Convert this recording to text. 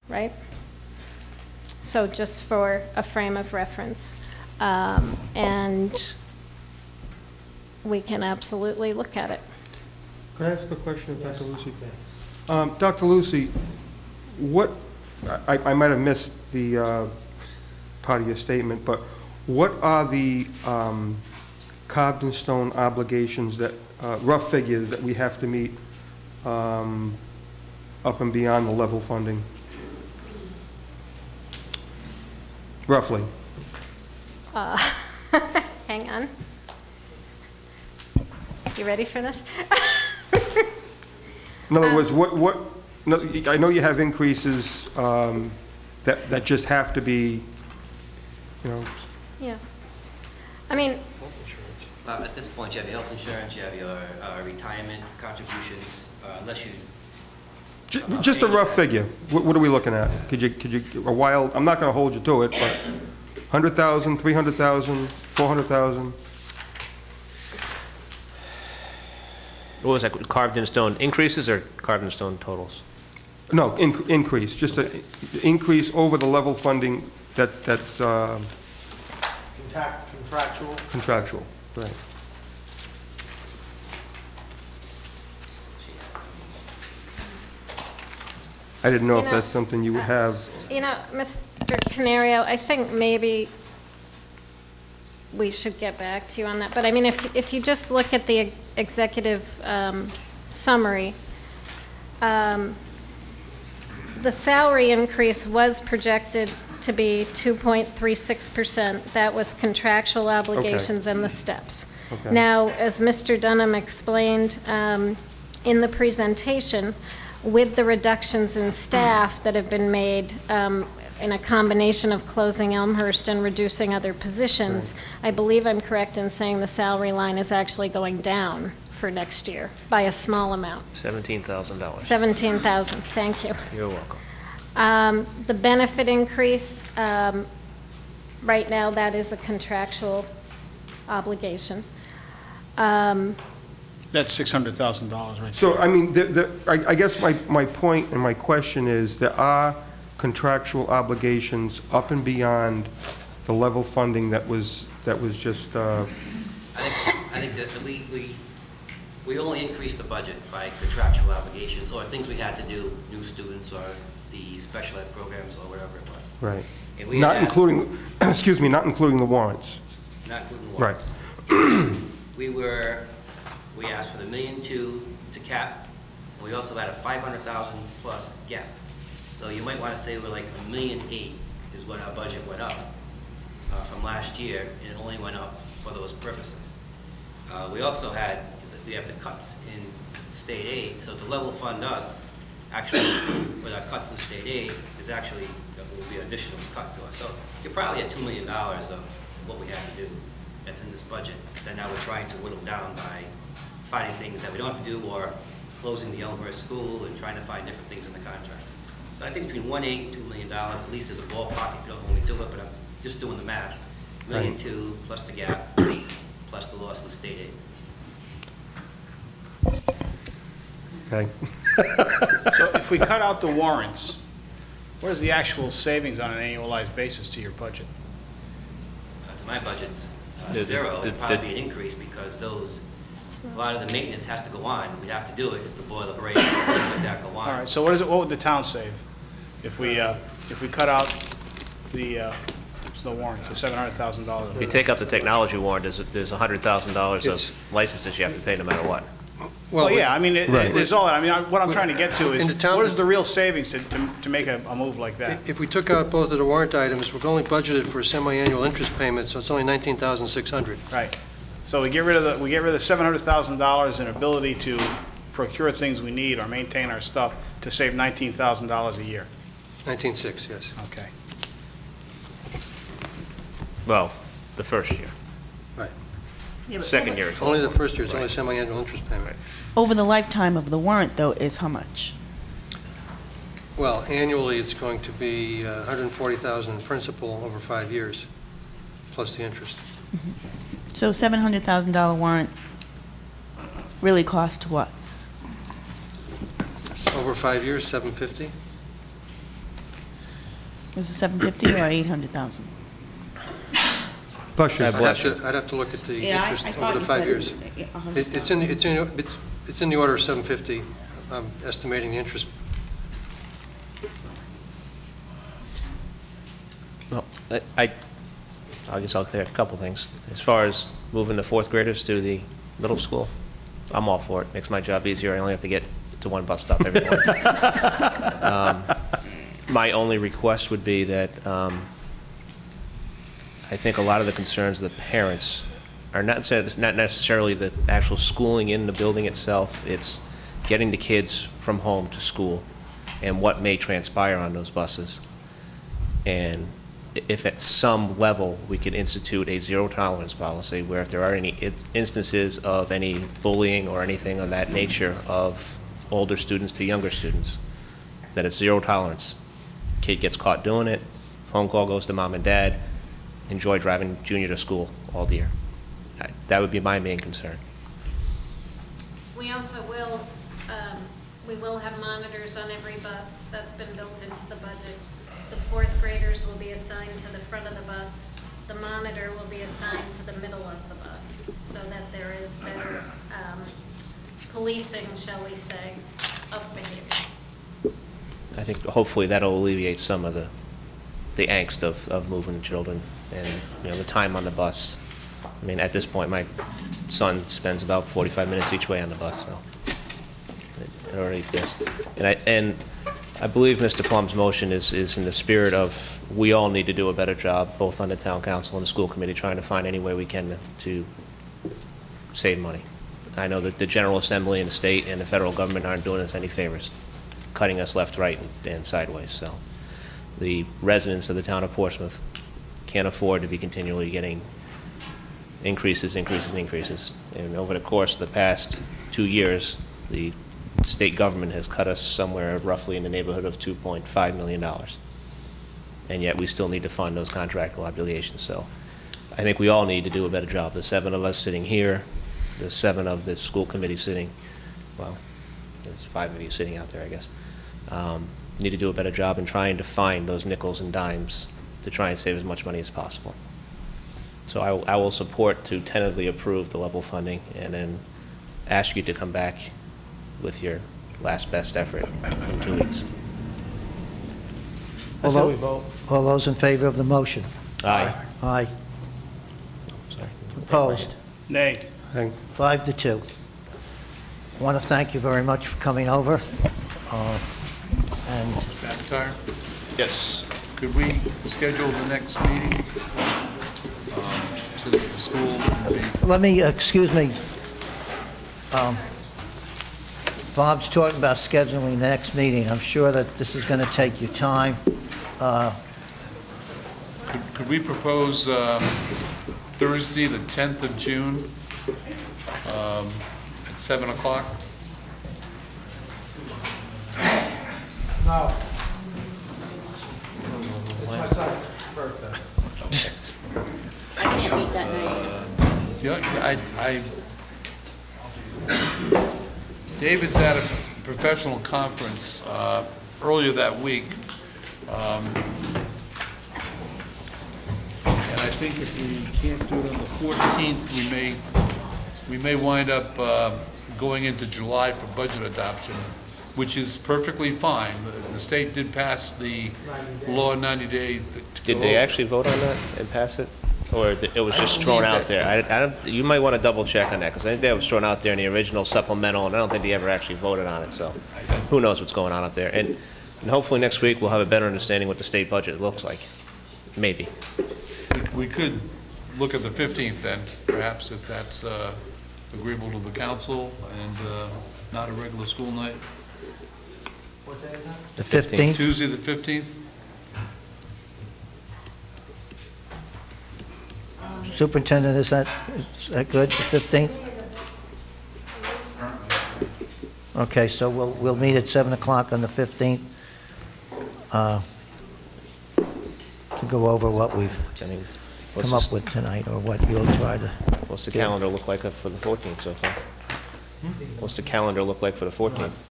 right? So just for a frame of reference. And we can absolutely look at it. Could I ask a question of Dr. Lucy? Dr. Lucy, what, I might have missed the part of your statement, but what are the carved in stone obligations that, rough figures that we have to meet up and beyond the level funding? Roughly. Hang on. You ready for this? In other words, no, I know you have increases that just have to be, you know. Yeah. I mean, Health insurance. At this point, you have your health insurance, you have your retirement contributions, unless you. Just a rough figure. What are we looking at? Could you, a while, I'm not going to hold you to it, but 100,000, 300,000, 400,000? What was that, carved in stone increases or carved in stone totals? No, increase, just an increase over the level funding that's Contractual? contractual, right. I didn't know if that's something you would have. you know, Mr. Canario, I think maybe we should get back to you on that. But I mean, if you just look at the executive summary, the salary increase was projected to be 2.36%. That was contractual obligations and the steps. Okay. Now, as Mr. Dunham explained in the presentation, with the reductions in staff that have been made in a combination of closing Elmhurst and reducing other positions, right, I believe I'm correct in saying the salary line is actually going down for next year by a small amount. $17,000. $17,000, thank you. You're welcome. The benefit increase, right now that is a contractual obligation. That's $600,000 right So, I mean, I guess my point and my question is there are contractual obligations up and beyond the level funding that was just. I think that we only increased the budget by contractual obligations or things we had to do, new students or the special ed programs or whatever it was. Right. And we not had, including, excuse me, not including the warrants. Not including the warrants. Right. We asked for the $1.2 million to cap. And we also had a $500,000 plus gap. So you might want to say we're like $1.8 million is what our budget went up from last year, and it only went up for those purposes. We also have the cuts in state aid. So to level fund us, actually, with our cuts in state aid, is actually will be an additional cut to us. So you're probably at $2 million of what we have to do that's in this budget that now we're trying to whittle down by finding things that we don't have to do or closing the Elmhurst school and trying to find different things in the contracts. So I think between $1.8 and $2 million, at least there's a ballpark if you don't hold me to it, but I'm just doing the math. $1.2 million plus the gap, plus the loss in state aid. Okay. So if we cut out the warrants, what is the actual savings on an annualized basis to your budget? To my budget's zero. It'd probably be an increase because a lot of the maintenance has to go on. We'd have to do it if the boiler breaks or things like that go on. All right, so what would the town save if we cut out the warrants, the $700,000? If you take out the technology warrant, there's $100,000 of licenses you have to pay no matter what. Well, yeah, I mean, Right. there's all that. I mean, what I'm trying to get to is, In the town- what is the real savings to make a move like that? If we took out both of the warrant items, we've only budgeted for semi-annual interest payments, so it's only $19,600. Right. So we get rid of the $700,000 in ability to procure things we need or maintain our stuff to save $19,000 a year. 19.6, yes. Okay. Well, the first year. Right. Yeah, but Second year. It's a Only the little first year, it's more. only semi-annual interest payment. over the lifetime of the warrant, though, is how much? Well, annually, it's going to be $140,000 in principal over 5 years, plus the interest. Mm-hmm. So $700,000 warrant really cost what? Over 5 years, $750. Was it 750 or 800,000? Bless you. I'd have to look at the interest over the 5 years. It's in the order of 750, I'm estimating the interest. Well, I guess I'll clear a couple things. As far as moving the fourth graders to the middle school, I'm all for it. Makes my job easier. I only have to get to one bus stop every morning. My only request would be that I think a lot of the concerns of the parents are not necessarily the actual schooling in the building itself. It's getting the kids from home to school and what may transpire on those buses. And if at some level we could institute a zero tolerance policy where if there are any instances of any bullying or anything of that nature of older students to younger students, that it's zero tolerance. Kid gets caught doing it, phone call goes to mom and dad, enjoy driving Junior to school all year. That would be my main concern. We also will, we will have monitors on every bus. That's been built into the budget. The fourth graders will be assigned to the front of the bus. The monitor will be assigned to the middle of the bus so that there is better policing, shall we say, of behavior. I think hopefully that'll alleviate some of the angst of moving children and, you know, the time on the bus. I mean, at this point, my son spends about 45 minutes each way on the bus, so it already exists. And I believe Mr. Plum's motion is in the spirit of we all need to do a better job, both on the town council and the school committee, trying to find any way we can to save money. I know that the General Assembly and the state and the federal government aren't doing us any favors, cutting us left, right, and sideways. So the residents of the town of Portsmouth can't afford to be continually getting increases. And over the course of the past 2 years, the state government has cut us somewhere roughly in the neighborhood of $2.5 million. And yet we still need to fund those contractual obligations. So I think we all need to do a better job. The 7 of us sitting here, the 7 of the school committee sitting, well, there's 5 of you sitting out there, I guess, need to do a better job in trying to find those nickels and dimes to try and save as much money as possible. So I will support to tentatively approve the level funding and then ask you to come back with your last best effort in 2 weeks. All those in favor of the motion? Aye. Aye. Sorry. Opposed? Nay. 5-2. I want to thank you very much for coming over. And McIntyre, Yes. could we schedule the next meeting? Since the school will be... let me, excuse me, Bob's talking about scheduling the next meeting. I'm sure that this is going to take you time. Could we propose Thursday, the 10th of June, at 7 o'clock? No. It's my son's birthday. I can't meet that night. Yeah, David's at a professional conference earlier that week. And I think if we can't do it on the 14th, we may wind up going into July for budget adoption, which is perfectly fine. The state did pass the law 90 days. Did they actually vote on that and pass it? Or it was just thrown out there? I don't, you might want to double check on that, because I think that was thrown out there in the original supplemental, and I don't think they ever actually voted on it, so who knows what's going on up there. And hopefully next week we'll have a better understanding what the state budget looks like. Maybe. We could look at the 15th then, perhaps, if that's agreeable to the council and not a regular school night. What day is that? The 15th? Tuesday, the 15th? Superintendent, is that good, the 15th? Okay, so we'll meet at 7 o'clock on the 15th to go over what we've I mean, come up with tonight, or what you'll try to... What's the calendar look like for the 14th so far? What's the calendar look like for the 14th?